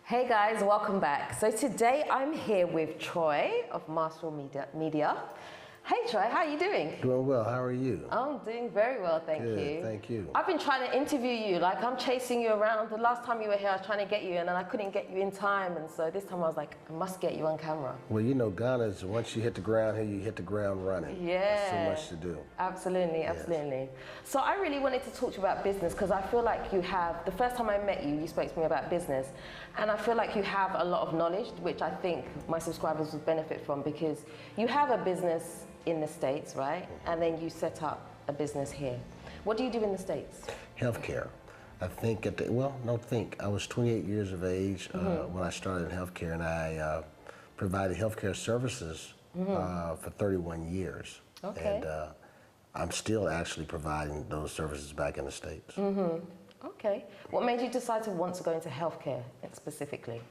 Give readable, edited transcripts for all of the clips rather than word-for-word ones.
Hey guys, welcome back. So today I'm here with Troy of Marsaw Media. Hey Troy, how are you doing? Doing well, how are you? I'm doing very well, thank Good, you. thank you. I've been trying to interview you, like I'm chasing you around. The last time you were here, I was trying to get you in and I couldn't get you in time. And so this time I was like, I must get you on camera. Well, you know, Ghana is, once you hit the ground here, you hit the ground running. Yeah. There's so much to do. Absolutely, absolutely. Yes. So I really wanted to talk to you about business because I feel like you have, the first time I met you, you spoke to me about business. And I feel like you have a lot of knowledge, which I think my subscribers would benefit from because you have a business in the States, right? And then you set up a business here. What do you do in the States? Healthcare. I think I was 28 years of age when I started in healthcare, and I provided healthcare services for 31 years. Okay. And I'm still actually providing those services back in the States. Okay. What made you decide to want to go into healthcare specifically?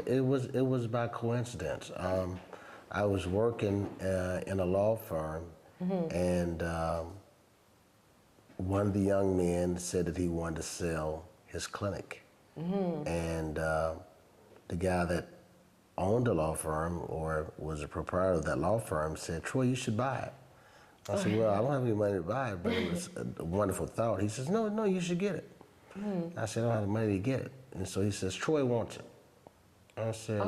It was by coincidence. I was working in a law firm, and one of the young men said that he wanted to sell his clinic. And the guy that owned the law firm or was a proprietor of that law firm said, "Troy, you should buy it." I said, "Well, I don't have any money to buy it, but it was a wonderful thought." He says, no, you should get it. I said, "I don't have the money to get it." And so he says, "Troy wants it." I said,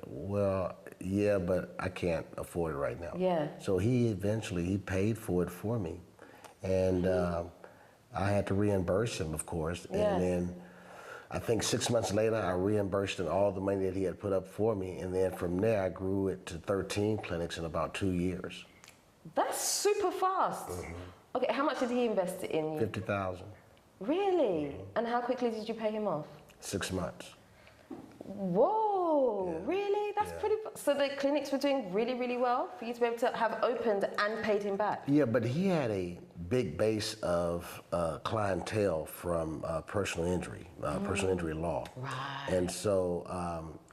well, yeah, but I can't afford it right now. Yeah. So he paid for it for me. And I had to reimburse him, of course. Yeah. And then I think 6 months later, I reimbursed him all the money that he had put up for me. And then from there, I grew it to 13 clinics in about 2 years. That's super fast. Okay, how much did he invest in you? $50,000. Really? And how quickly did you pay him off? 6 months. Whoa, Yeah. really? That's pretty. So the clinics were doing really, really well for you to be able to have opened and paid him back? Yeah, but he had a big base of clientele from personal injury law. Right. And so,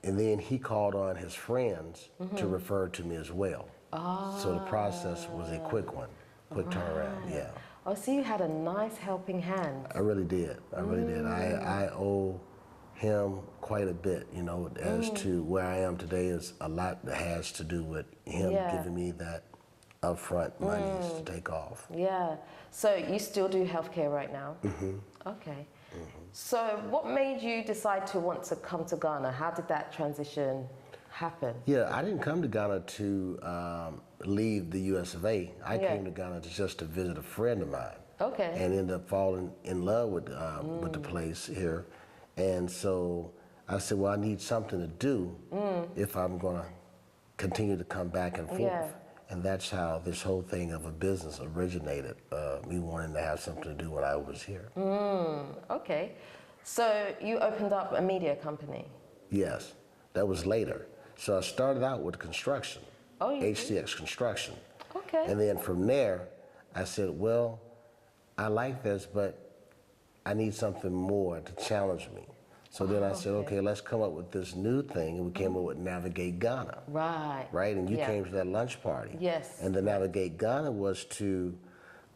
and then he called on his friends to refer to me as well. So the process was a quick one, quick turnaround, yeah. Oh, so you had a nice helping hand. I really did, I really did. I owe him quite a bit, you know, as to where I am today is a lot that has to do with him giving me that upfront monies to take off. Yeah. So you still do healthcare right now? Okay. So what made you decide to want to come to Ghana? How did that transition happen? Yeah, I didn't come to Ghana to leave the US of A. I came to Ghana just to visit a friend of mine. Okay. And ended up falling in love with the place here. And so I said, well, I need something to do if I'm going to continue to come back and forth. Yeah. And that's how this whole thing of a business originated, me wanting to have something to do when I was here. Okay. So you opened up a media company? Yes, that was later. So I started out with construction, HTX construction. Okay. And then from there, I said, well, I like this, but I need something more to challenge me. So then I said, okay, let's come up with this new thing. And we came up with Navigate Ghana. Right. Right? And you came to that lunch party. Yes. And the Navigate Ghana was to,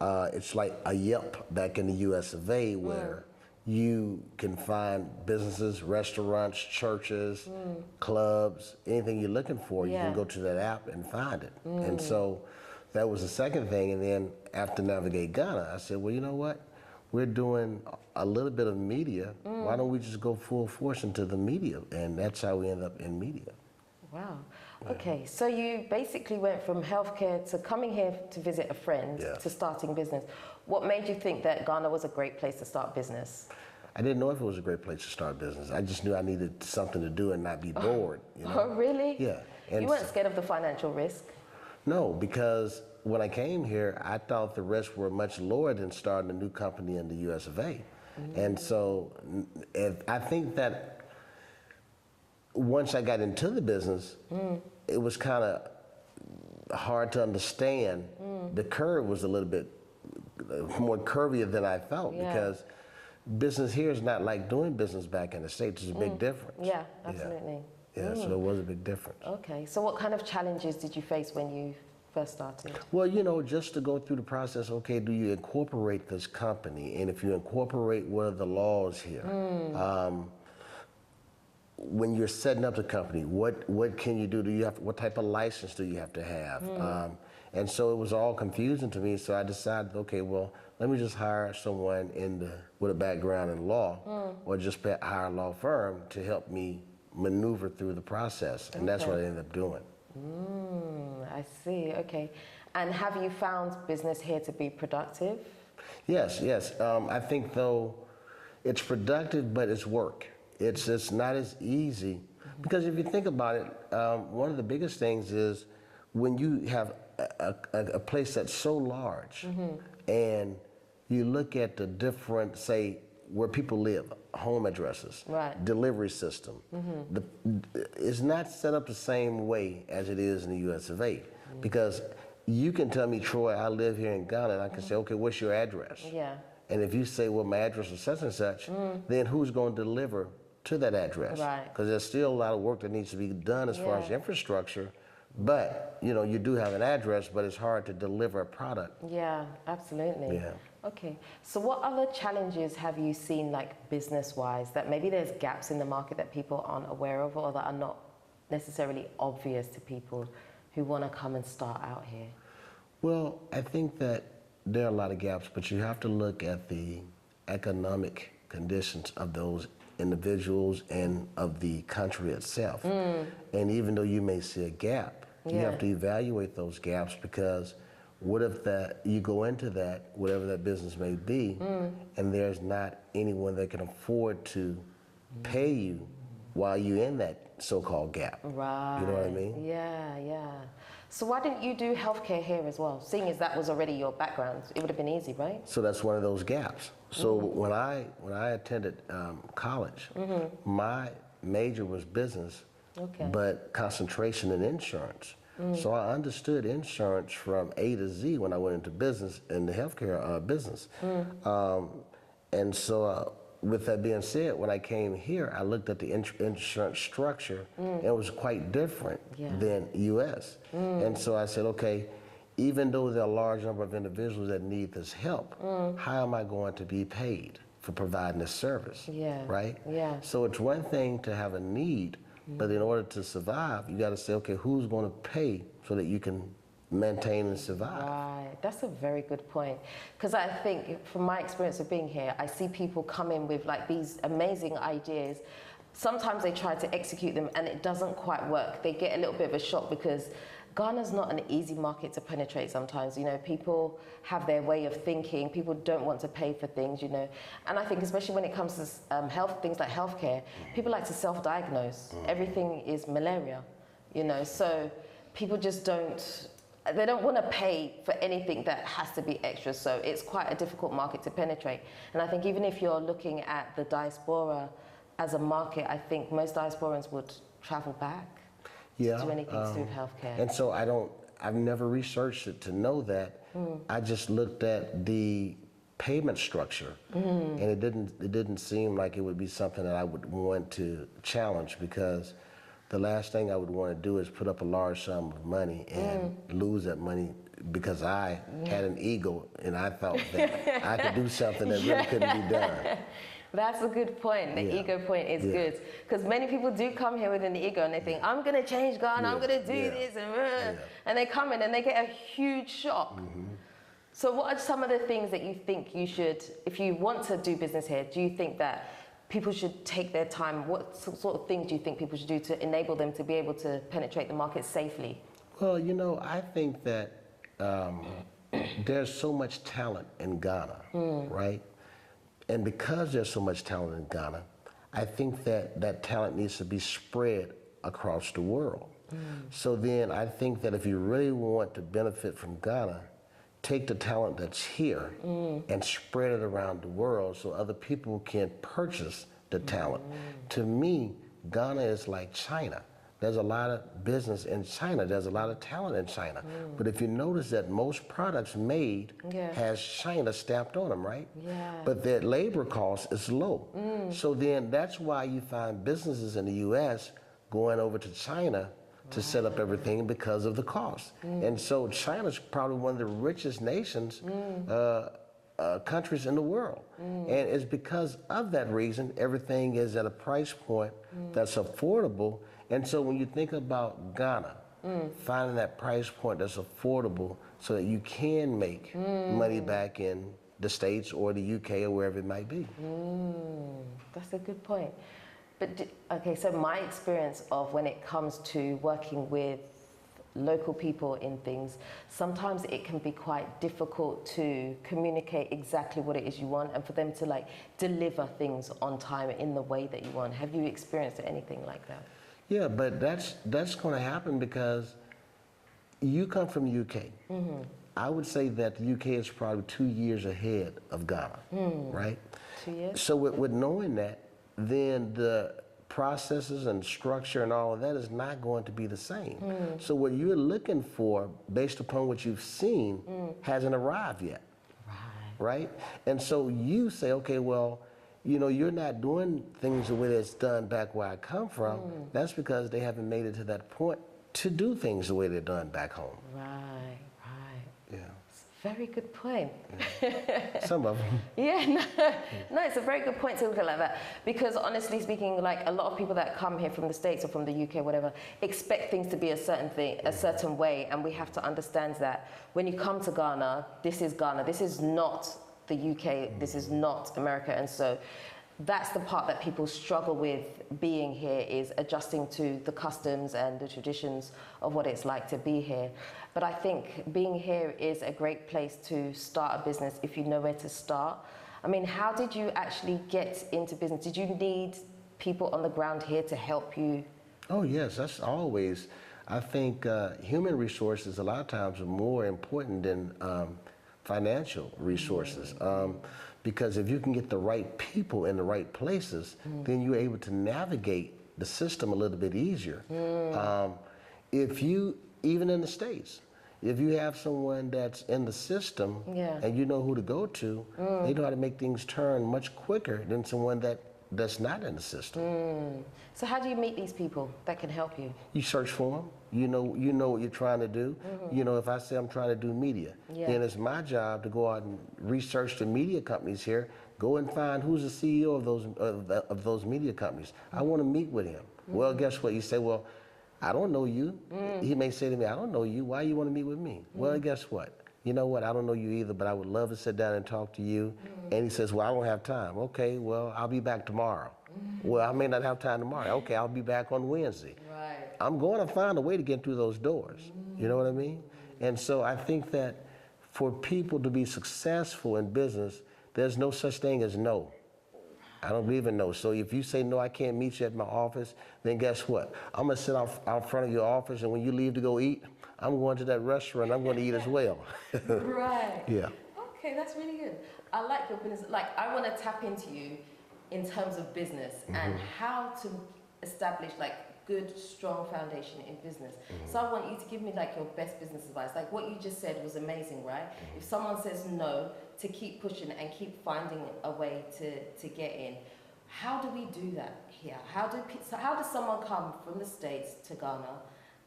it's like a Yelp back in the US of A where you can find businesses, restaurants, churches, clubs, anything you're looking for, you can go to that app and find it. And so that was the second thing. And then after Navigate Ghana, I said, well, you know what? We're doing a little bit of media. Why don't we just go full force into the media? And that's how we end up in media. Wow. Okay, so you basically went from healthcare to coming here to visit a friend to starting business. What made you think that Ghana was a great place to start business? I didn't know if it was a great place to start business. I just knew I needed something to do and not be bored. You know? Oh, really? Yeah. And you weren't scared of the financial risk? No, because when I came here, I thought the risks were much lower than starting a new company in the US of A. And so I think that once I got into the business, it was kind of hard to understand. The curve was a little bit more curvier than I thought because business here is not like doing business back in the States. There's a big difference. Yeah, absolutely. Yeah, so there was a big difference. Okay, so what kind of challenges did you face when you first started? Well, you know, just to go through the process, okay, do you incorporate this company? And if you incorporate, what are the laws here? when you're setting up the company, what can you do? What type of license do you have to have? And so it was all confusing to me. So I decided, okay, well, let me just hire someone with a background in law, or just hire a law firm to help me maneuver through the process. And that's what I ended up doing. I see. Okay. And have you found business here to be productive? Yes. I think though it's productive, but it's work. It's not as easy, because if you think about it, one of the biggest things is when you have a place that's so large, and you look at the different, say, where people live, home addresses, delivery system, it's not set up the same way as it is in the US of A. Because you can tell me, Troy, I live here in Ghana, and I can say, okay, what's your address? Yeah. And if you say, well, my address is such and such, then who's going to deliver to that address? Right. Because there's still a lot of work that needs to be done as far as infrastructure. But, you do have an address, but it's hard to deliver a product. Yeah, absolutely. Yeah. Okay. So what other challenges have you seen, like business-wise, that maybe there's gaps in the market that people aren't aware of, or that are not necessarily obvious to people who want to come and start out here? Well, I think that there are a lot of gaps, but you have to look at the economic conditions of those individuals and of the country itself. And even though you may see a gap, you have to evaluate those gaps, because what if you go into that, whatever that business may be, and there's not anyone that can afford to pay you while you're in that so-called gap. Right. You know what I mean? Yeah. So why didn't you do healthcare here as well? Seeing as that was already your background, it would have been easy, right? So that's one of those gaps. So when I attended college, my major was business, but concentration in insurance. So I understood insurance from A to Z when I went into business, in the healthcare business. And so with that being said, when I came here, I looked at the insurance structure, and it was quite different than US. And so I said, okay, even though there are a large number of individuals that need this help, how am I going to be paid for providing this service? Right? So it's one thing to have a need, but in order to survive, you got to say, okay, who's going to pay so that you can maintain and survive? Right, that's a very good point. Because I think, from my experience of being here, I see people come in with like these amazing ideas. Sometimes they try to execute them and it doesn't quite work. They get a little bit of a shock, because Ghana's not an easy market to penetrate sometimes. People have their way of thinking. People don't want to pay for things, And I think especially when it comes to things like healthcare, people like to self-diagnose. Everything is malaria, So people just they don't want to pay for anything that has to be extra. So it's quite a difficult market to penetrate. And I think even if you're looking at the diaspora as a market, I think most diasporans would travel back. To do anything to do with healthcare. And so I've never researched it to know that. I just looked at the payment structure, and it didn't seem like it would be something that I would want to challenge, because the last thing I would want to do is put up a large sum of money and lose that money because I had an ego and I thought that I could do something that really couldn't be done. That's a good point. The ego point is good, because many people do come here with an ego and they think, I'm going to change Ghana, I'm going to do this, and they come in and they get a huge shock. So what are some of the things that you think you should, if you want to do business here, do you think that people should take their time? What sort of things do you think people should do to enable them to be able to penetrate the market safely? Well, I think that there's so much talent in Ghana, right? And because there's so much talent in Ghana, I think that talent needs to be spread across the world. So then I think that if you really want to benefit from Ghana, take the talent that's here and spread it around the world so other people can purchase the talent. To me, Ghana is like China. There's a lot of business in China. There's a lot of talent in China. But if you notice that most products made has China stamped on them, right? But their labor cost is low. So then that's why you find businesses in the US going over to China to set up everything because of the cost. And so China's probably one of the richest nations countries in the world. And it's because of that reason, everything is at a price point that's affordable. And so when you think about Ghana, finding that price point that's affordable so that you can make money back in the States or the UK or wherever it might be. That's a good point. But okay, so my experience of when it comes to working with local people in things, sometimes it can be quite difficult to communicate exactly what it is you want and for them to like deliver things on time in the way that you want. Have you experienced anything like that? Yeah, but that's going to happen because you come from the UK. I would say that the UK is probably 2 years ahead of Ghana, right? 2 years? So with knowing that, then the processes and structure and all of that is not going to be the same. So what you're looking for, based upon what you've seen, hasn't arrived yet, right? And so you say, okay, well, you know, you're not doing things the way that's done back where I come from. That's because they haven't made it to that point to do things the way they're done back home. Right. Yeah. Very good point. Some of them. Yeah, no, it's a very good point to look at it like that. Because honestly speaking, like a lot of people that come here from the States or from the UK, whatever, expect things to be a certain thing, a certain way, and we have to understand that when you come to Ghana, this is Ghana. This is not the UK. This is not America, and so that's the part that people struggle with being here, is adjusting to the customs and the traditions of what it's like to be here. But I think being here is a great place to start a business if you know where to start. I mean, how did you actually get into business? Did you need people on the ground here to help you? Oh yes, that's always. I think human resources a lot of times are more important than financial resources. Because if you can get the right people in the right places, then you're able to navigate the system a little bit easier. If you, even in the States, if you have someone that's in the system and you know who to go to, they know how to make things turn much quicker than someone that's not in the system. So how do you meet these people that can help you? You search for them. You know what you're trying to do. You know, if I say I'm trying to do media, then it's my job to go out and research the media companies here. Go and find who's the CEO of those media companies. I want to meet with him. Well, guess what? You say, well, I don't know you. He may say to me, I don't know you. Why you want to meet with me? Well, guess what? You know what? I don't know you either, but I would love to sit down and talk to you. And he says, well, I don't have time. Okay, well, I'll be back tomorrow. Well, I may not have time tomorrow. Okay, I'll be back on Wednesday. Right. I'm going to find a way to get through those doors. You know what I mean? And so I think that for people to be successful in business, there's no such thing as no. I don't believe in no. So if you say, no, I can't meet you at my office, then guess what? I'm going to sit out front of your office, and when you leave to go eat, I'm going to that restaurant. I'm going to eat as well. Right. Yeah. Okay, that's really good. I like your business. Like, I want to tap into you in terms of business and how to establish like good, strong foundation in business. So I want you to give me like your best business advice. Like what you just said was amazing, right? If someone says no, to keep pushing and keep finding a way to get in. How do we do that here? How does someone come from the States to Ghana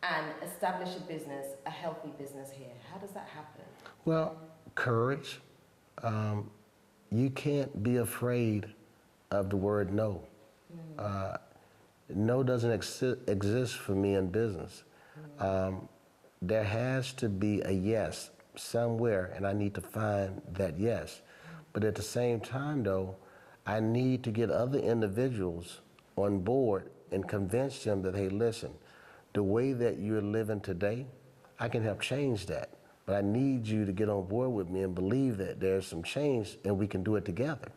and establish a business, a healthy business here? How does that happen? Well, courage. You can't be afraid of the word no. No doesn't exist for me in business. There has to be a yes somewhere, and I need to find that yes. But at the same time, though, I need to get other individuals on board and convince them that, hey, listen, the way that you're living today, I can help change that. But I need you to get on board with me and believe that there's some change and we can do it together.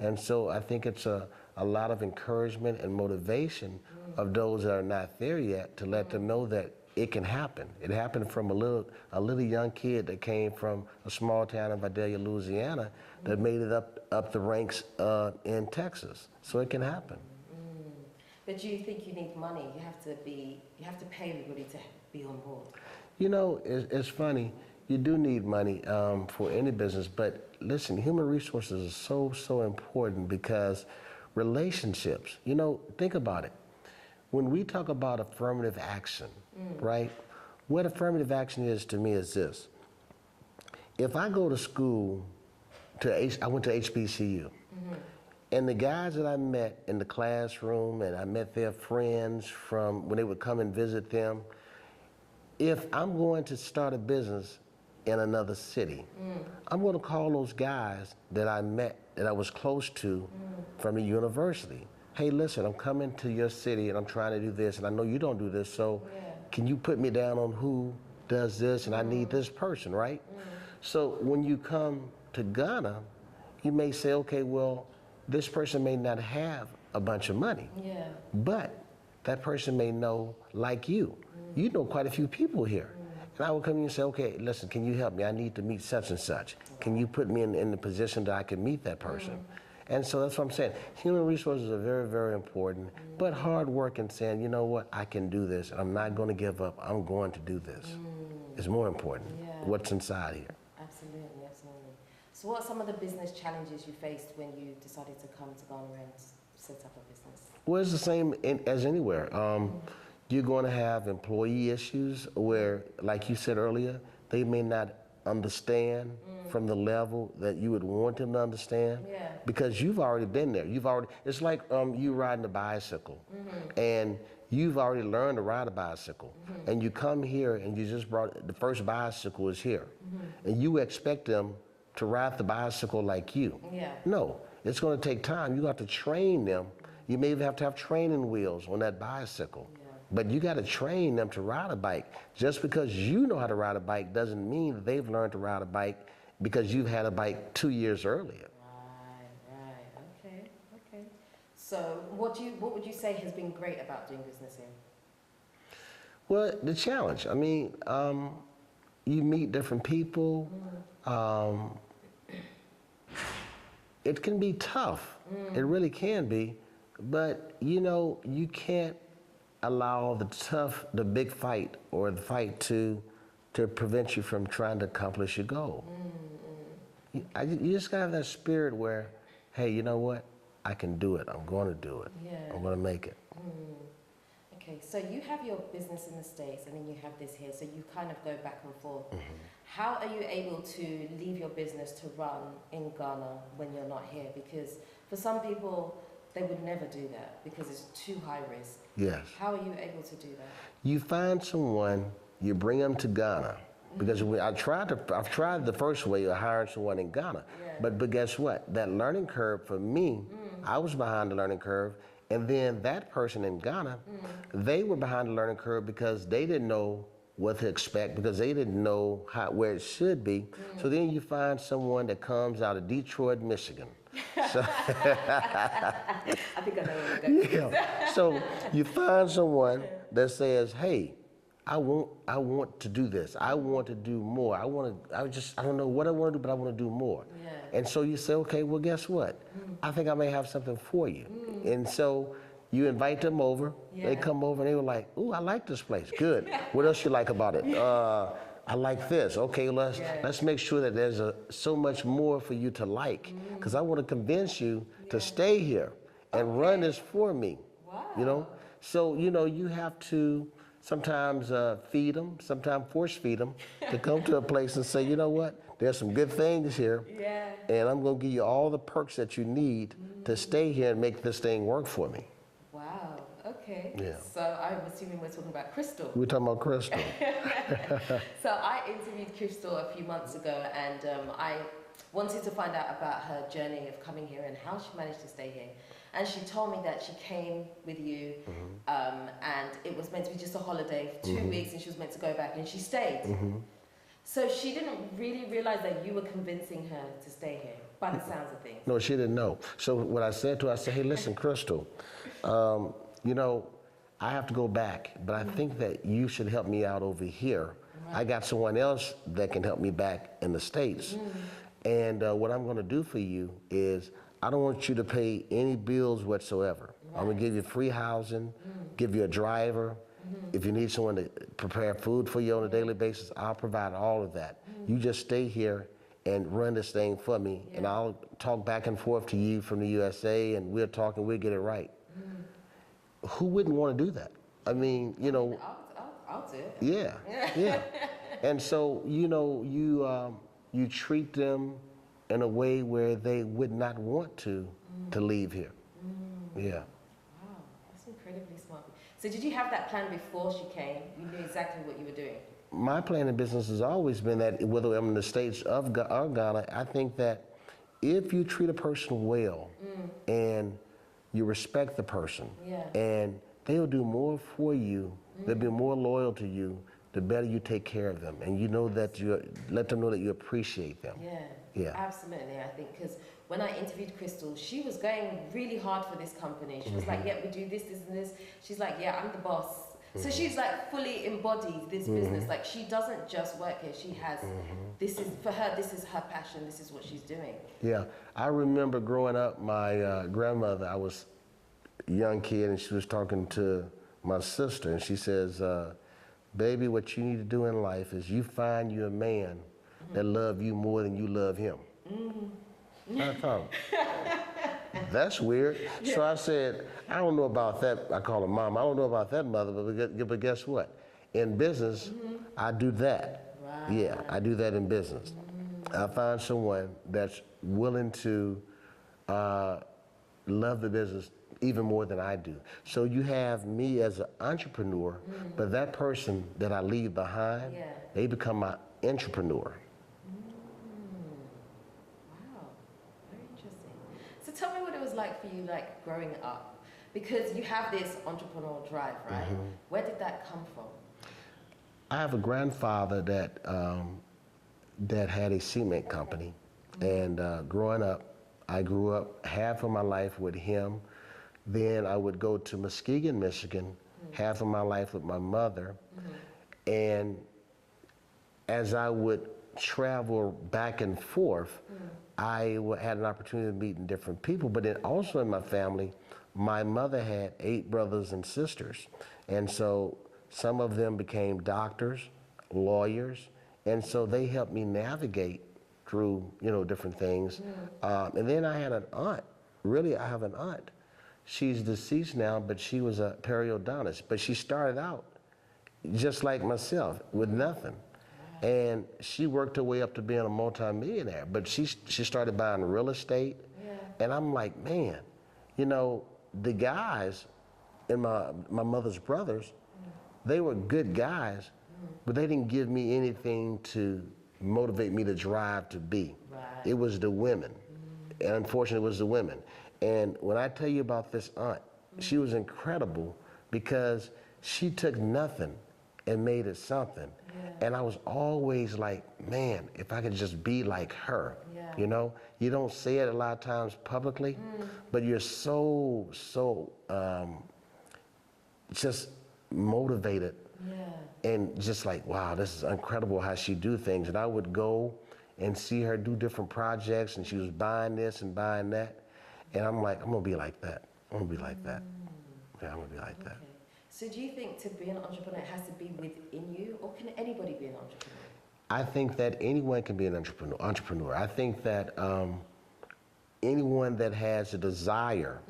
And so I think it's a lot of encouragement and motivation of those that are not there yet to let them know that it can happen. It happened from a little young kid that came from a small town in Vidalia, Louisiana, that made it up the ranks in Texas. So it can happen. But do you think you need money? You have to pay everybody to be on board. You know, it's funny. You do need money for any business, but listen, human resources are so important because relationships, you know, think about it. When we talk about affirmative action, right? What affirmative action is to me is this. If I go to school I went to HBCU. And the guys that I met in the classroom, and I met their friends from when they would come and visit them, if I'm going to start a business in another city, I'm going to call those guys that I met, that I was close to from the university. Hey, listen, I'm coming to your city and I'm trying to do this, and I know you don't do this, so can you put me down on who does this, and I need this person, right? So when you come to Ghana, you may say, okay, well, this person may not have a bunch of money, but that person may know, like you know quite a few people here. And I would come in and say, okay, listen, can you help me? I need to meet such and such. Can you put me in the position that I can meet that person? And so that's what I'm saying. Human resources are very, very important, but hard work and saying, you know what, I can do this, and I'm not going to give up. I'm going to do this. It's more important. What's inside here. Absolutely, absolutely. So what are some of the business challenges you faced when you decided to come to Ghana and set up a business? Well, it's the same as anywhere. You're going to have employee issues where, like you said earlier, they may not understand from the level that you would want them to understand, because you've already been there. It's like you riding a bicycle, and you've already learned to ride a bicycle, and you come here and you just brought, the first bicycle is here, and you expect them to ride the bicycle like you. No, it's going to take time. You have to train them. You may even have to have training wheels on that bicycle. But you got to train them to ride a bike. Just because you know how to ride a bike doesn't mean that they've learned to ride a bike because you've had a bike 2 years earlier. Right, okay. So what would you say has been great about doing business here? Well, the challenge. I mean, you meet different people. It can be tough. It really can be. But, you know, you can't allow the big fight or the fight to prevent you from trying to accomplish your goal. You just gotta have that spirit where, hey, you know what? I can do it. I'm going to do it. I'm going to make it. Okay, so you have your business in the States and then you have this here, so you kind of go back and forth. How are you able to leave your business to run in Ghana when you're not here? Because for some people, they would never do that because it's too high risk. Yes. How are you able to do that? You find someone, you bring them to Ghana. Because I've tried the first way of hiring someone in Ghana. But guess what? That learning curve for me, I was behind the learning curve. And then that person in Ghana, they were behind the learning curve because they didn't know what to expect, because they didn't know where it should be. So then you find someone that comes out of Detroit, Michigan. So I think I know where we're going. So you find someone that says, hey, I want to do this. I want to do more. I don't know what I want to do, but I want to do more. And so you say, okay, well, guess what? I think I may have something for you. And so you invite them over. They come over and they were like, ooh, I like this place. Good. What else you like about it? I like this. Okay, let's make sure that there's so much more for you to like, because I want to convince you to stay here and run this for me. You know? So, you know, you have to sometimes feed them, sometimes force feed them to come to a place and say, you know what, there's some good things here, and I'm going to give you all the perks that you need to stay here and make this thing work for me. Wow, okay. Yeah. So I'm assuming we're talking about Crystal. We're talking about Crystal. So I interviewed Crystal a few months ago, and I wanted to find out about her journey of coming here and how she managed to stay here. And she told me that she came with you, and it was meant to be just a holiday for 2 weeks, and she was meant to go back, and she stayed. So she didn't really realize that you were convincing her to stay here, by the sounds of things. No, she didn't know. So what I said to her, I said, hey, listen, Crystal, you know, I have to go back, but I think that you should help me out over here. I got someone else that can help me back in the States. And what I'm going to do for you is, I don't want you to pay any bills whatsoever. I'm going to give you free housing, give you a driver. If you need someone to prepare food for you on a daily basis, I'll provide all of that. You just stay here and run this thing for me, and I'll talk back and forth to you from the USA, and we'll talk and we'll get it right. Who wouldn't want to do that? I mean, you know. I'll do it. Yeah. And so, you know, you treat them in a way where they would not want to leave here. Yeah. Wow, that's incredibly smart. So did you have that plan before she came? You knew exactly what you were doing? My plan in business has always been that whether I'm in the States or Ghana, I think that if you treat a person well and you respect the person, and they'll do more for you, they'll be more loyal to you, the better you take care of them, and you know that let them know that you appreciate them. Yeah, absolutely. I think because when I interviewed Crystal, she was going really hard for this company. She was like, yeah, we do this, this, and this. She's like, yeah, I'm the boss. So she's like fully embodies this business. Like she doesn't just work here. She has, this is, for her, this is her passion. This is what she's doing. Yeah, I remember growing up, my grandmother, I was a young kid and she was talking to my sister and she says, baby, what you need to do in life is you find you a man that love you more than you love him. I thought, that's weird. So I said, I don't know about that. I call her mom. I don't know about that, mother, but guess what? In business, I do that. Wow. Yeah, I do that in business. I find someone that's willing to love the business even more than I do. So you have me as an entrepreneur, but that person that I leave behind, they become my entrepreneur. Wow, very interesting. So tell me what it was like for you, like growing up, because you have this entrepreneurial drive, right? Where did that come from? I have a grandfather that had a cement company, and growing up, I grew up half of my life with him. Then I would go to Muskegon, Michigan, half of my life with my mother. And as I would travel back and forth, I had an opportunity of meeting different people. But then also in my family, my mother had 8 brothers and sisters. And so some of them became doctors, lawyers, and so they helped me navigate through, different things. And then I had an aunt. Really, I have an aunt. She's deceased now, but she was a periodontist. But she started out just like myself, with nothing. And she worked her way up to being a multimillionaire. But she started buying real estate. And I'm like, man, the guys and my mother's brothers, they were good guys, but they didn't give me anything to motivate me to drive to be. It was the women. And unfortunately, it was the women. And when I tell you about this aunt, she was incredible because she took nothing and made it something. And I was always like, man, if I could just be like her, you don't say it a lot of times publicly, but you're so just motivated and just like, wow, this is incredible how she do things. And I would go and see her do different projects, and she was buying this and buying that. And I'm like, I'm gonna be like that. I'm gonna be like that. Yeah, I'm gonna be like that. So do you think to be an entrepreneur, it has to be within you, or can anybody be an entrepreneur? I think that anyone can be an entrepreneur. I think that anyone that has a desire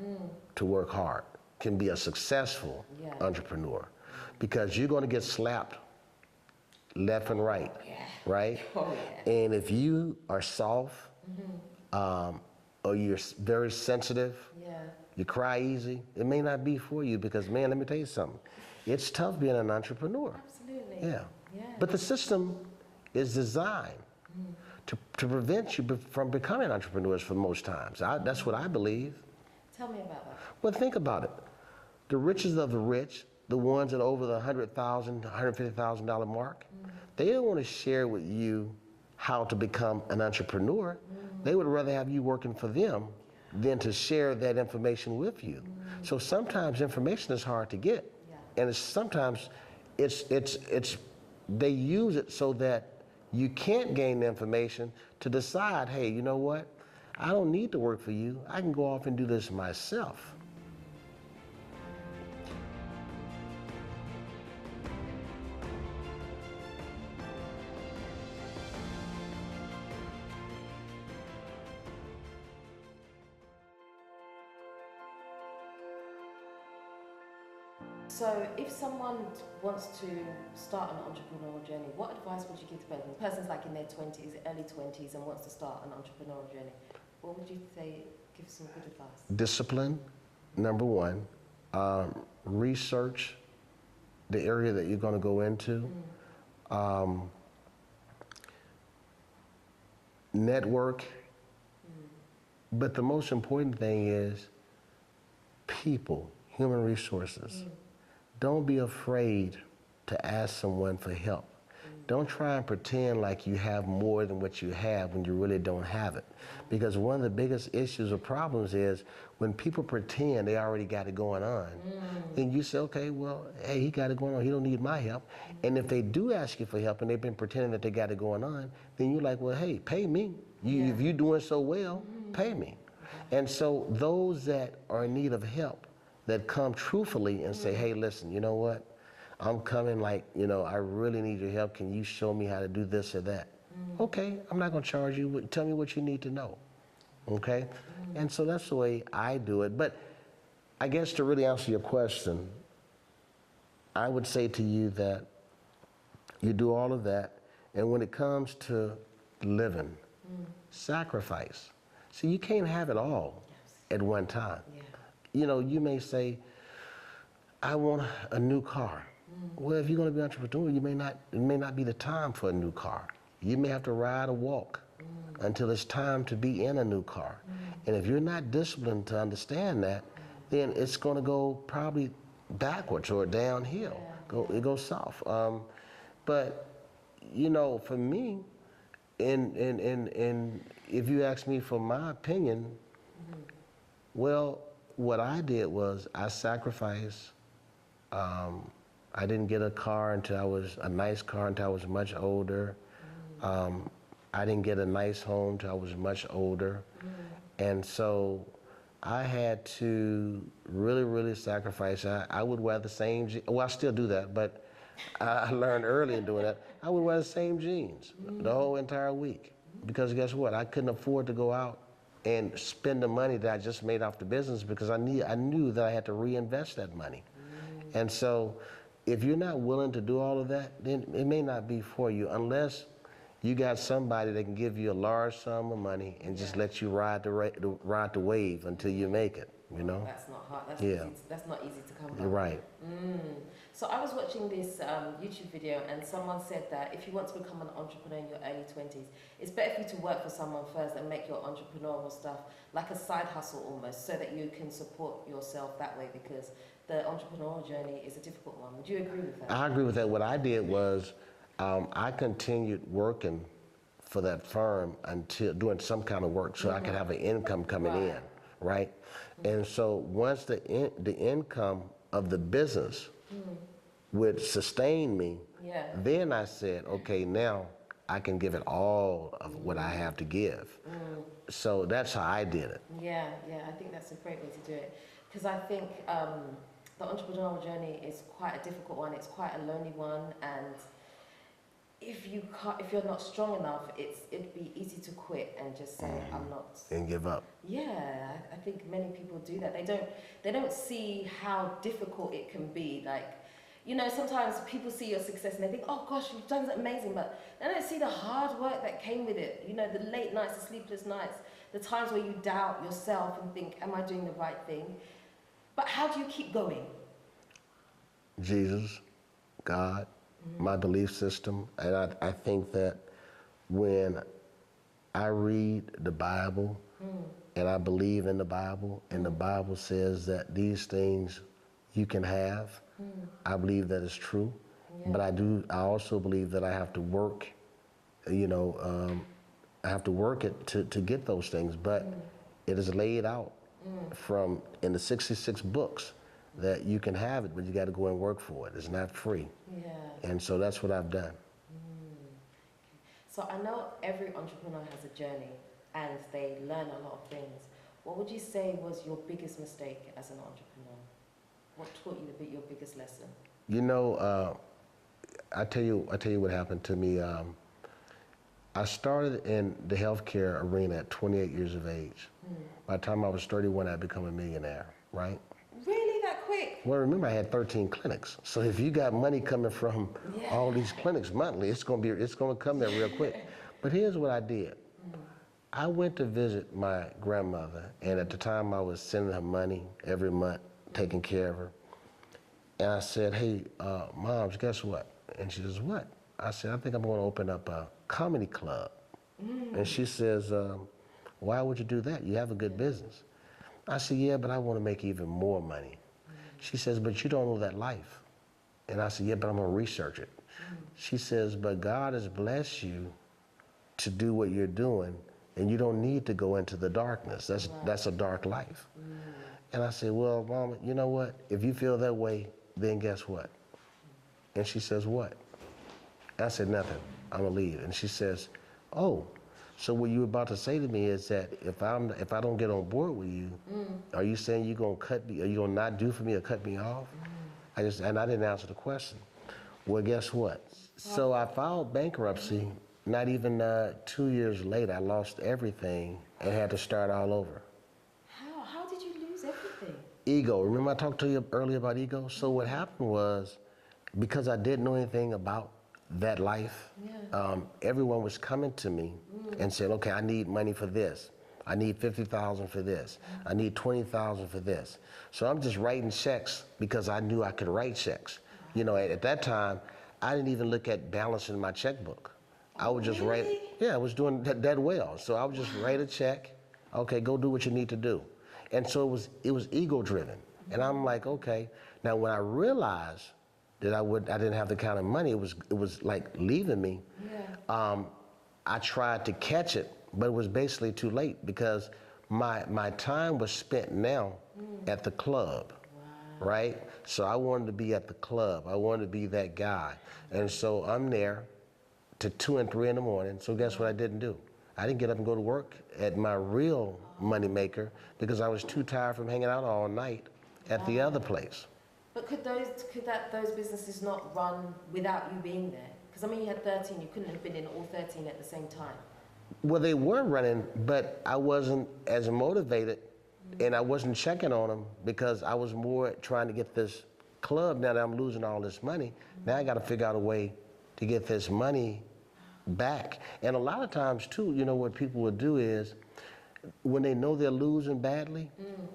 to work hard can be a successful entrepreneur, because you're gonna get slapped left and right, right? And if you are soft, or you're very sensitive, you cry easy, it may not be for you, because man, let me tell you something. It's tough being an entrepreneur. Absolutely. Yeah. But the system is designed to prevent you from becoming entrepreneurs for most times. That's what I believe. Tell me about that. Well, think about it. The richest of the rich, the ones that are over the $100,000, $150,000 mark, they don't want to share with you how to become an entrepreneur. They would rather have you working for them than to share that information with you. So sometimes information is hard to get, and sometimes they use it so that you can't gain the information to decide, hey, you know what? I don't need to work for you. I can go off and do this myself. So if someone wants to start an entrepreneurial journey, what advice would you give to person? The person's like in their 20s, early 20s, and wants to start an entrepreneurial journey. What would you say, give some good advice? Discipline, number one. Research the area that you're going to go into. Network. But the most important thing is people, human resources. Don't be afraid to ask someone for help. Don't try and pretend like you have more than what you have when you really don't have it. Because one of the biggest issues or problems is when people pretend they already got it going on, then you say, okay, well, hey, he got it going on, he don't need my help. And if they do ask you for help and they've been pretending that they got it going on, then you're like, well, hey, pay me. If you're doing so well, pay me. And so those that are in need of help, that come truthfully and say, hey, listen, you know what? I'm coming like, you know, I really need your help. Can you show me how to do this or that? Okay, I'm not going to charge you. Tell me what you need to know. Okay? And so that's the way I do it. But I guess to really answer your question, I would say to you that you do all of that. And when it comes to living, sacrifice. See, you can't have it all at one time. You know, you may say, I want a new car. Well, if you're going to be an entrepreneur, it may not be the time for a new car. You may have to ride or walk until it's time to be in a new car. And if you're not disciplined to understand that, then it's going to go probably backwards or downhill. It goes south. But, you know, for me, and if you ask me for my opinion, well, what I did was I sacrificed. I didn't get a nice car until I was much older. I didn't get a nice home until I was much older. And so I had to really, really sacrifice. I would wear the same jeans. Well, I still do that, but I learned early in doing that. I would wear the same jeans the whole entire week. Because guess what? I couldn't afford to go out and spend the money that I just made off the business because I knew that I had to reinvest that money. And so if you're not willing to do all of that, then it may not be for you unless you got somebody that can give you a large sum of money and just let you ride the wave until you make it, you know? That's not hard. That's not easy to come by. You're right. So I was watching this YouTube video and someone said that if you want to become an entrepreneur in your early 20s, it's better for you to work for someone first and make your entrepreneurial stuff like a side hustle almost so that you can support yourself that way because the entrepreneurial journey is a difficult one. Would you agree with that? I agree with that. What I did was I continued working for that firm until doing some kind of work so I could have an income coming in, right? And so once the income of the business would sustain me, then I said, okay, now I can give it all of what I have to give. So that's how I did it. Yeah, I think that's a great way to do it. Because I think the entrepreneurial journey is quite a difficult one. It's quite a lonely one, and if you're not strong enough, it'd be easy to quit and just say I'm not. And give up. Yeah, I think many people do that. They don't see how difficult it can be. Like, you know, sometimes people see your success and they think, oh gosh, you've done something amazing, but they don't see the hard work that came with it. You know, the late nights, the sleepless nights, the times where you doubt yourself and think, am I doing the right thing? But how do you keep going? Jesus, God, my belief system. And I think that when I read the Bible and I believe in the Bible and the Bible says that these things you can have, I believe that is true. But I also believe that I have to work, you know, I have to work it to get those things. But it is laid out in the 66 books that you can have it, but you got to go and work for it. It's not free. And so that's what I've done. So I know every entrepreneur has a journey and they learn a lot of things. What would you say was your biggest mistake as an entrepreneur? What taught you your biggest lesson? You know, I tell you what happened to me. I started in the healthcare arena at 28 years of age. By the time I was 31, I'd become a millionaire, right? Really, that quick? quick. Well, remember I had 13 clinics. So if you got money coming from all these clinics monthly, it's gonna come there real quick. But here's what I did. I went to visit my grandmother, and at the time I was sending her money every month, taking care of her. And I said, hey, Moms, guess what? And she says, what? I said, I think I'm gonna open up a comedy club. And she says, why would you do that? You have a good business. I said, yeah, but I wanna make even more money. She says, but you don't know that life. And I said, yeah, but I'm gonna research it. She says, but God has blessed you to do what you're doing, and you don't need to go into the darkness. That's a dark life. And I said, well, Mama, you know what? If you feel that way, then guess what? And she says, what? I said, nothing. I'm gonna leave. And she says, oh, so what you were about to say to me is that if I don't get on board with you, are you saying you're gonna cut me? Are you gonna not do for me or cut me off? I didn't answer the question. Well, guess what? So I filed bankruptcy. Not even 2 years later, I lost everything and had to start all over. How did you lose everything? Ego. Remember I talked to you earlier about ego? So what happened was, because I didn't know anything about that life, everyone was coming to me and said, okay, I need money for this. I need $50,000 for this. I need $20,000 for this. So I'm just writing checks because I knew I could write checks. You know, at that time, I didn't even look at balancing my checkbook. I would just write, I was doing that well. So I would just write a check, okay, go do what you need to do. And so it was ego driven. And I'm like, okay. Now when I realized that I didn't have the kind of money, it was like leaving me. I tried to catch it, but it was basically too late because my time was spent now at the club, right? So I wanted to be at the club. I wanted to be that guy. And so I'm there to 2 and 3 in the morning. So guess what I didn't do? I didn't get up and go to work at my real money maker because I was too tired from hanging out all night at the other place. But could those businesses not run without you being there? Because I mean, you had 13. You couldn't have been in all 13 at the same time. Well, they were running, but I wasn't as motivated, and I wasn't checking on them because I was more trying to get this club. Now that I'm losing all this money, now I got to figure out a way to get this money back. And a lot of times too, you know, what people will do is when they know they're losing badly,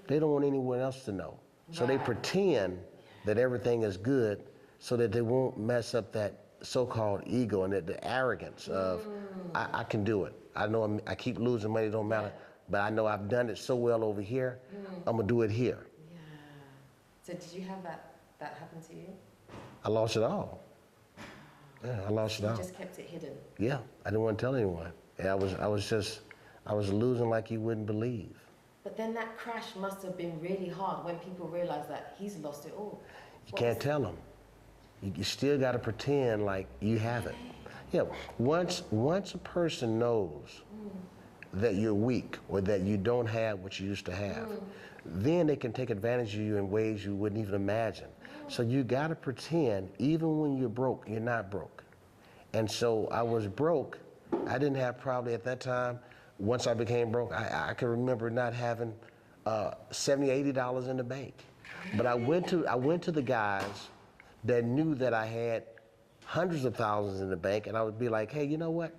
they don't want anyone else to know. So they pretend that everything is good so that they won't mess up that so-called ego and the arrogance of, I can do it. I know I keep losing money, it don't matter, but I know I've done it so well over here, I'm gonna do it here. Yeah. So did you have that happen to you? I lost it all. Yeah, I lost it all. You just kept it hidden? Yeah, I didn't want to tell anyone. And I was losing like you wouldn't believe. But then that crash must have been really hard when people realize that he's lost it all. You can't tell them. You still got to pretend like you have it. Yeah, once a person knows that you're weak or that you don't have what you used to have, then they can take advantage of you in ways you wouldn't even imagine. So you got to pretend, even when you're broke, you're not broke. And so I was broke. I didn't have probably at that time, once I became broke, I can remember not having $70, $80 in the bank. But I went to the guys that knew that I had hundreds of thousands in the bank, and I would be like, hey, you know what?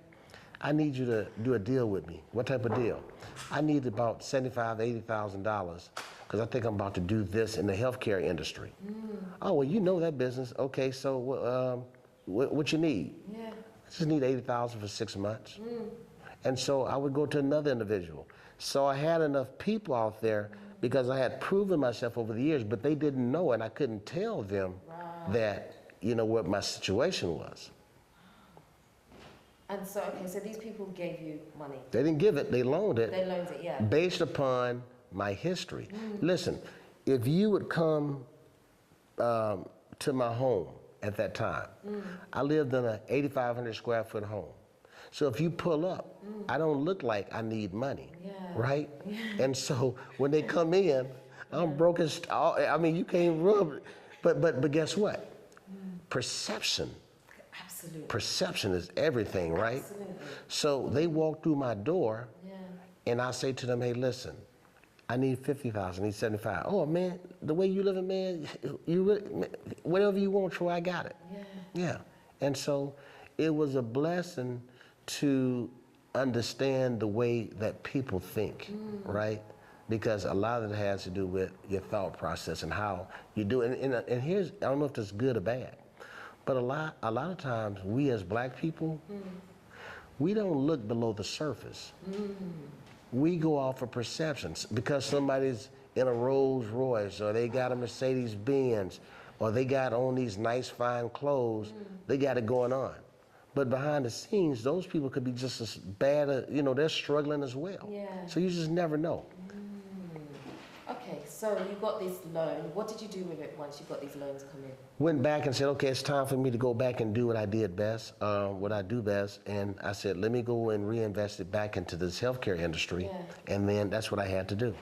I need you to do a deal with me. What type of deal? I need about $75,000, $80,000 because I think I'm about to do this in the healthcare industry. Oh, well, you know that business. Okay, so what you need? Yeah. I just need $80,000 for 6 months. And so I would go to another individual. So I had enough people out there because I had proven myself over the years, but they didn't know, and I couldn't tell them that, you know, what my situation was. And so, okay, so these people gave you money. They didn't give it, they loaned it. They loaned it, yeah. Based upon my history. Listen, if you would come to my home at that time, I lived in a 8,500 square foot home. So if you pull up, I don't look like I need money, right? And so when they come in, I'm broke as, I mean, you can't rub it. But guess what? Perception. Absolutely. Perception is everything, right? Absolutely. So they walk through my door, and I say to them, hey, listen, I need 50,000, I need 75. Oh man, the way you living, man, you really, whatever you want, Troy, I got it. Yeah. Yeah. And so it was a blessing to understand the way that people think, right? Because a lot of it has to do with your thought process and how you do it. And here's, I don't know if that's good or bad, but a lot of times we as black people, we don't look below the surface. We go off of perceptions because somebody's in a Rolls Royce or they got a Mercedes Benz or they got on these nice fine clothes, they got it going on. But behind the scenes, those people could be just as bad, you know, they're struggling as well. Yeah. So you just never know. Okay, so you got this loan. What did you do with it once you got these loans come in? Went back and said, okay, it's time for me to go back and do what I did best, what I do best. And I said, let me go and reinvest it back into this healthcare industry. Yeah. And then that's what I had to do.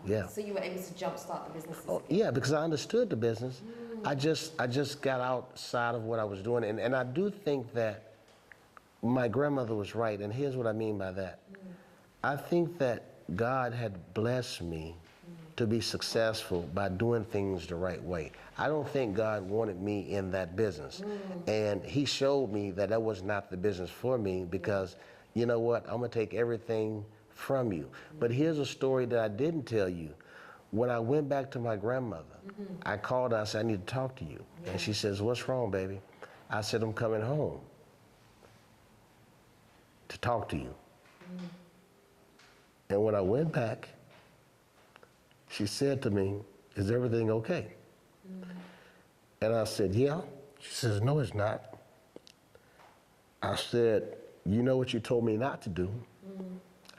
Yeah. So you were able to jumpstart the businesses Oh, again? yeah, because I understood the business. I just got outside of what I was doing. And I do think that my grandmother was right. And here's what I mean by that. I think that God had blessed me to be successful by doing things the right way. I don't think God wanted me in that business. And he showed me that that was not the business for me because, you know what, I'm gonna take everything from you. But here's a story that I didn't tell you. When I went back to my grandmother, I called her, I said, I need to talk to you. And she says, what's wrong, baby? I said, I'm coming home to talk to you. And when I went back, she said to me, is everything okay? And I said, yeah. She says, no, it's not. I said, you know what you told me not to do?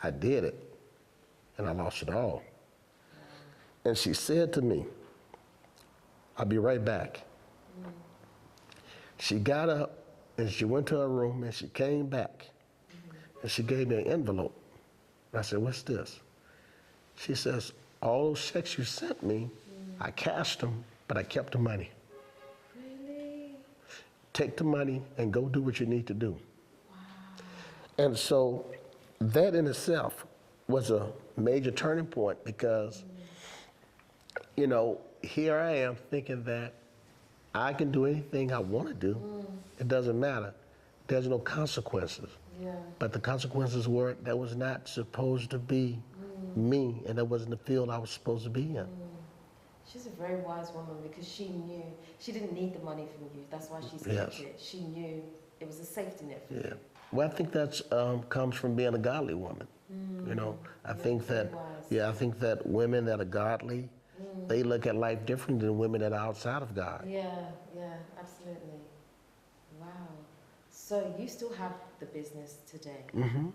I did it, and I lost it all. And she said to me, I'll be right back. She got up, and she went to her room, and she came back, and she gave me an envelope. I said, what's this? She says, all those checks you sent me, I cashed them, but I kept the money. Really? Take the money and go do what you need to do. Wow. And so that in itself was a major turning point because, you know, here I am thinking that I can do anything I want to do. It doesn't matter. There's no consequences. Yeah. But the consequences were that was not supposed to be me, and that wasn't the field I was supposed to be in. She's a very wise woman because she knew she didn't need the money from you. That's why she kept it. She knew it was a safety net for you. Well, I think that comes from being a godly woman. You know, I think that, I think that women that are godly, they look at life different than women that are outside of God. Yeah, absolutely. Wow. So you still have the business today? And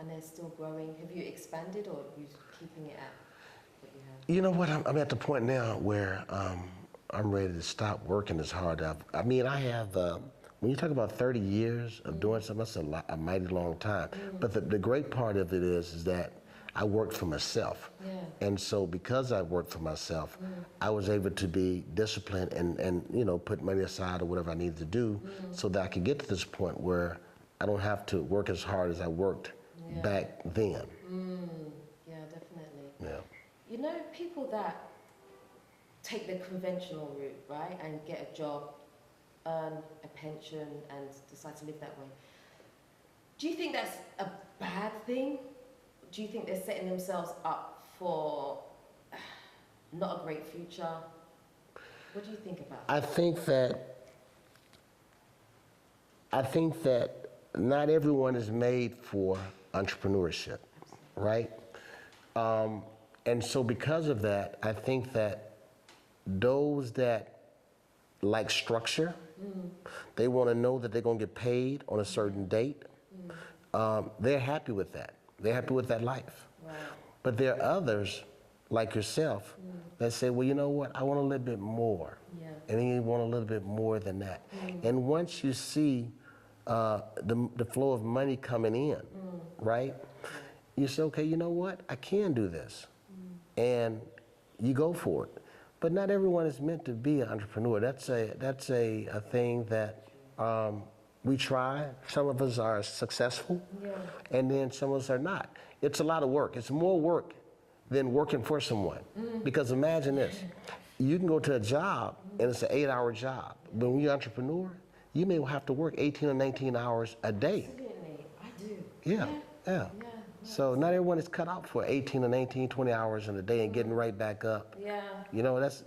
they're still growing. Have you expanded or are you keeping it at what you have? You know what? I'm at the point now where I'm ready to stop working as hard. I mean, I have, when you talk about 30 years of doing something, that's a mighty long time. But the great part of it is that I worked for myself. And so because I worked for myself, I was able to be disciplined and you know, put money aside or whatever I needed to do so that I could get to this point where I don't have to work as hard as I worked back then. Yeah, definitely. Yeah. You know, people that take the conventional route, right, and get a job, earn a pension, and decide to live that way. Do you think that's a bad thing? Do you think they're setting themselves up for not a great future? What do you think about that? I think that not everyone is made for entrepreneurship, right? And so because of that, I think that those that like structure, they want to know that they're going to get paid on a certain date. They're happy with that. They're happy with that life. Right. But there are others, like yourself, that say, well, you know what, I want a little bit more. And then you want a little bit more than that. And once you see the flow of money coming in, right? You say, okay, you know what? I can do this. And you go for it. But not everyone is meant to be an entrepreneur. That's a thing that We try. Some of us are successful, and then some of us are not. It's a lot of work. It's more work than working for someone. Because imagine this. You can go to a job, and it's an 8-hour job. But when you're an entrepreneur, you may have to work 18 or 19 hours a day. Absolutely, I do. Yeah. So not everyone is cut out for 18 or 19, 20 hours in a day and getting right back up. Yeah. You know, that's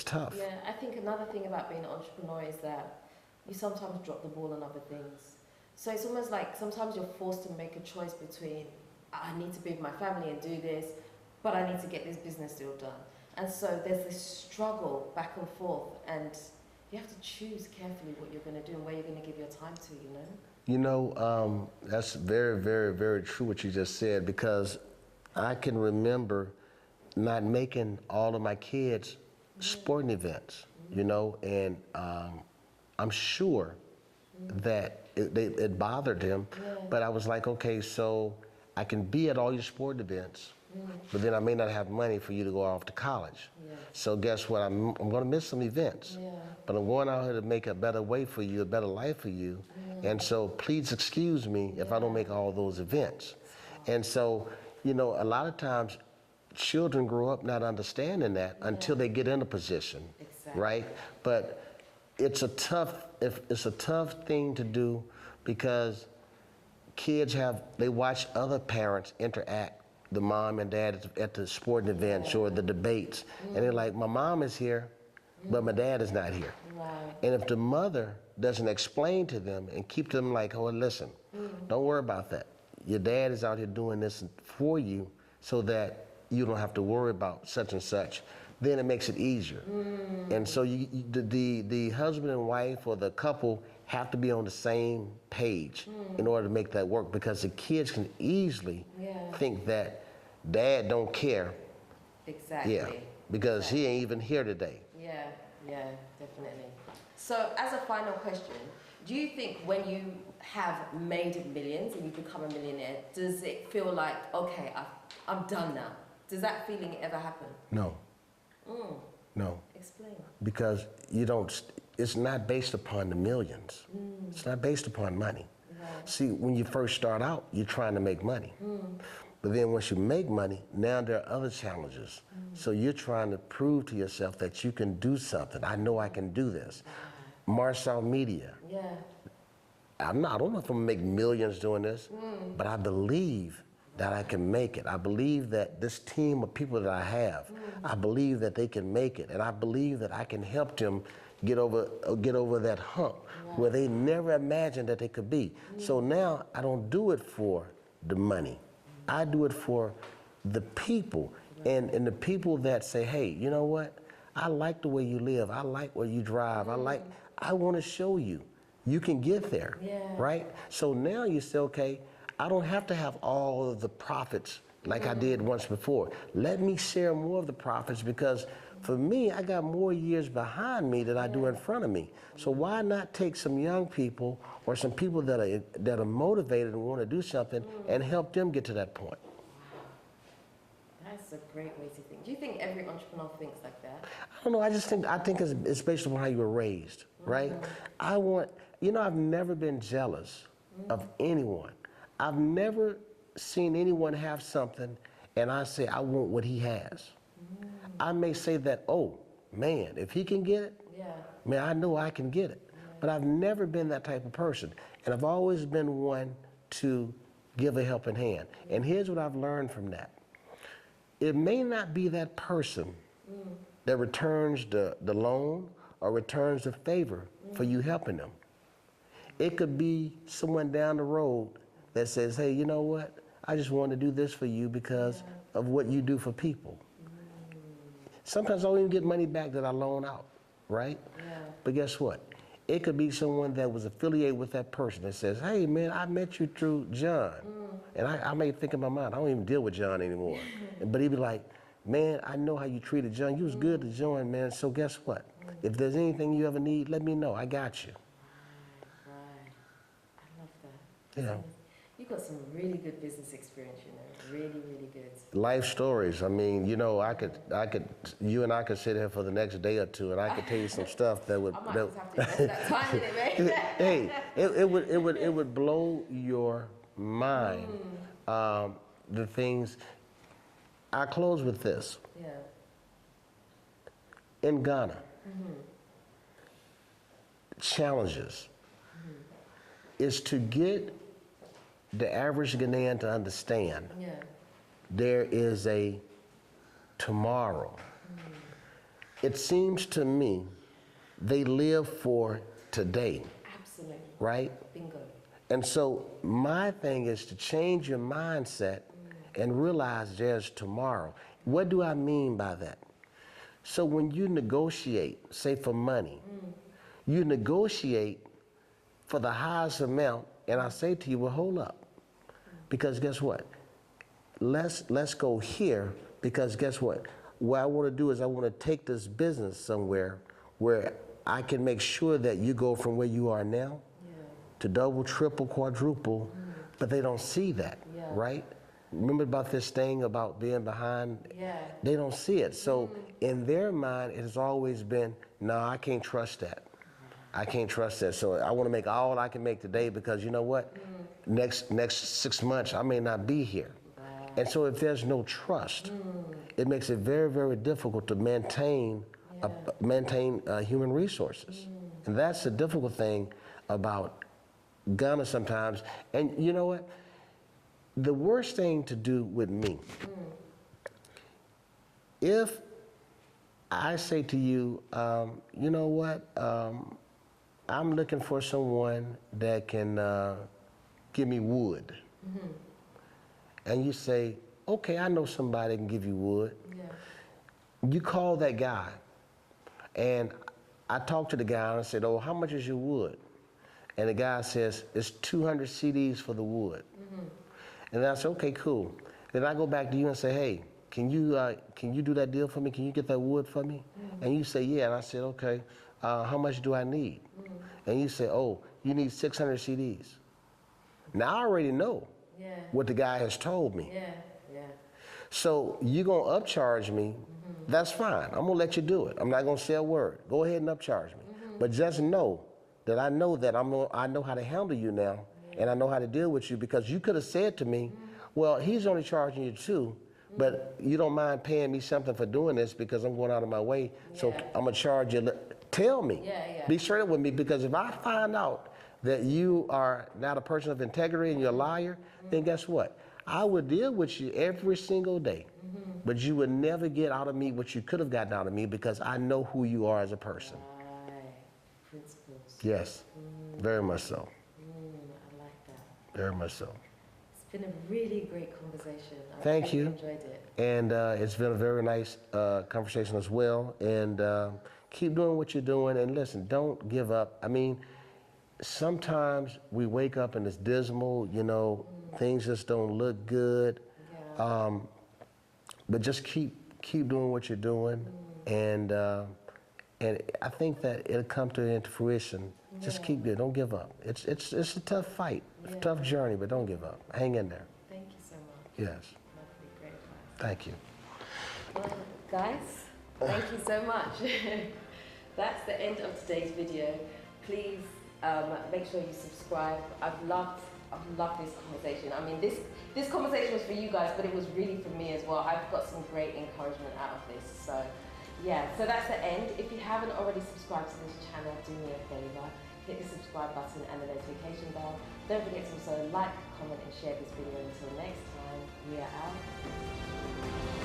tough. Yeah, I think another thing about being an entrepreneur is that you sometimes drop the ball on other things. So it's almost like sometimes you're forced to make a choice between, I need to be with my family and do this, but I need to get this business deal done. And so there's this struggle back and forth, and you have to choose carefully what you're going to do and where you're going to give your time to, you know? You know, that's very, very, very true what you just said, because I can remember not making all of my kids sporting events, you know, and I'm sure that it bothered them, but I was like, okay, so I can be at all your sporting events, but then I may not have money for you to go off to college. So guess what? I'm going to miss some events, but I'm going out here to make a better way for you, a better life for you. And so please excuse me if I don't make all those events. And so, you know, a lot of times children grow up not understanding that until they get in a position, right? But it's a tough thing to do, because kids they watch other parents interact, the mom and dad at the sporting events or the debates, and they're like, my mom is here, but my dad is not here. And if the mother doesn't explain to them and keep them like, oh, listen, don't worry about that. Your dad is out here doing this for you so that you don't have to worry about such and such, then it makes it easier. And so the husband and wife or the couple have to be on the same page in order to make that work, because the kids can easily think that dad don't care. Exactly. Yeah, because he ain't even here today. Yeah, definitely. So as a final question, do you think when you have made millions and you become a millionaire, does it feel like, okay, I'm done now? Does that feeling ever happen? No. No. Explain. Because it's not based upon the millions. It's not based upon money. See, when you first start out, you're trying to make money. But then once you make money, now there are other challenges. So you're trying to prove to yourself that you can do something. I know I can do this. Marsaw Media. I don't know if I'm gonna make millions doing this, but I believe that I can make it. I believe that this team of people that I have, I believe that they can make it, and I believe that I can help them get over that hump where they never imagined that they could be. So now I don't do it for the money. I do it for the people, and the people that say, hey, you know what? I like the way you live. I like where you drive. I want to show you. You can get there, right? So now you say, okay, I don't have to have all of the profits like I did once before. Let me share more of the profits, because for me, I got more years behind me than I do in front of me. So why not take some young people or some people that are motivated and want to do something and help them get to that point? That's a great way to think. Do you think every entrepreneur thinks like that? I don't know. I think it's based on how you were raised, right? I've never been jealous of anyone. I've never seen anyone have something and I say, I want what he has. I may say that, oh, man, if he can get it, man, I know I can get it. But I've never been that type of person. And I've always been one to give a helping hand. And here's what I've learned from that. It may not be that person that returns the loan or returns the favor for you helping them. It could be someone down the road that says, hey, you know what? I just want to do this for you because of what you do for people. Sometimes I don't even get money back that I loan out, right? But guess what? It could be someone that was affiliated with that person that says, hey, man, I met you through John. And I may think in my mind, I don't even deal with John anymore. But he'd be like, man, I know how you treated John. You was good to John, man. So guess what? If there's anything you ever need, let me know. I got you. Right. I love that. Yeah. You've got some really good business experience, you know. Really, really good. Life stories. I mean, you know, you and I could sit here for the next day or two, and I could tell you some stuff that would. I might just have to invest that time in it, mate. Hey, it would blow your mind. The things. I close with this. Yeah. In Ghana, challenges is to get the average Ghanaian to understand there is a tomorrow. It seems to me they live for today. Absolutely. Right? Bingo. And so my thing is to change your mindset and realize there's tomorrow. What do I mean by that? So when you negotiate, say for money, you negotiate for the highest amount, and I say to you, well, hold up. Because guess what? Let's go here, because guess what? What I want to do is I want to take this business somewhere where I can make sure that you go from where you are now to double, triple, quadruple, but they don't see that, right? Remember about this thing about being behind? They don't see it. So in their mind, it has always been, no, I can't trust that. I can't trust that. So I want to make all I can make today, because you know what? Next 6 months, I may not be here. And so if there's no trust, it makes it very, very difficult to maintain human resources. And that's the difficult thing about Ghana sometimes. And you know what? The worst thing to do with me, if I say to you, you know what, I'm looking for someone that can give me wood. And you say, okay, I know somebody that can give you wood. You call that guy, and I talked to the guy and I said, oh, how much is your wood? And the guy says, it's 200 CDs for the wood. And I said, okay, cool. Then I go back to you and say, hey, can you do that deal for me? Can you get that wood for me? And you say, yeah. And I said, okay, how much do I need? And you say, oh, you need 600 CDs. Now I already know what the guy has told me. So you're gonna upcharge me, that's fine. I'm gonna let you do it. I'm not gonna say a word. Go ahead and upcharge me. But just know that I know how to handle you now, and I know how to deal with you, because you could have said to me, well, he's only charging you 2, but you don't mind paying me something for doing this because I'm going out of my way, so I'm gonna charge you. Tell me. Be straight up with me, because if I find out that you are not a person of integrity and you're a liar, then guess what? I would deal with you every single day, but you would never get out of me what you could have gotten out of me, because I know who you are as a person. Principles. Yes, very much so. I like that. Very much so. It's been a really great conversation. Thank you. Enjoyed it. And it's been a very nice conversation as well. And keep doing what you're doing. And listen, don't give up. I mean, sometimes we wake up and it's dismal, you know, things just don't look good. But just keep doing what you're doing. And I think that it'll come into fruition. Just keep it. Don't give up. It's a tough fight, a tough journey, but don't give up. Hang in there. Thank you so much. Yes. Lovely, great advice. Thank you. Well, guys, thank you so much. That's the end of today's video. Please make sure you subscribe. I've loved this conversation. I mean, this conversation was for you guys, but it was really for me as well. I've got some great encouragement out of this. So yeah, so that's the end. If you haven't already subscribed to this channel, do me a favor. Hit the subscribe button and the notification bell. Don't forget to also like, comment and share this video. Until next time, we are out.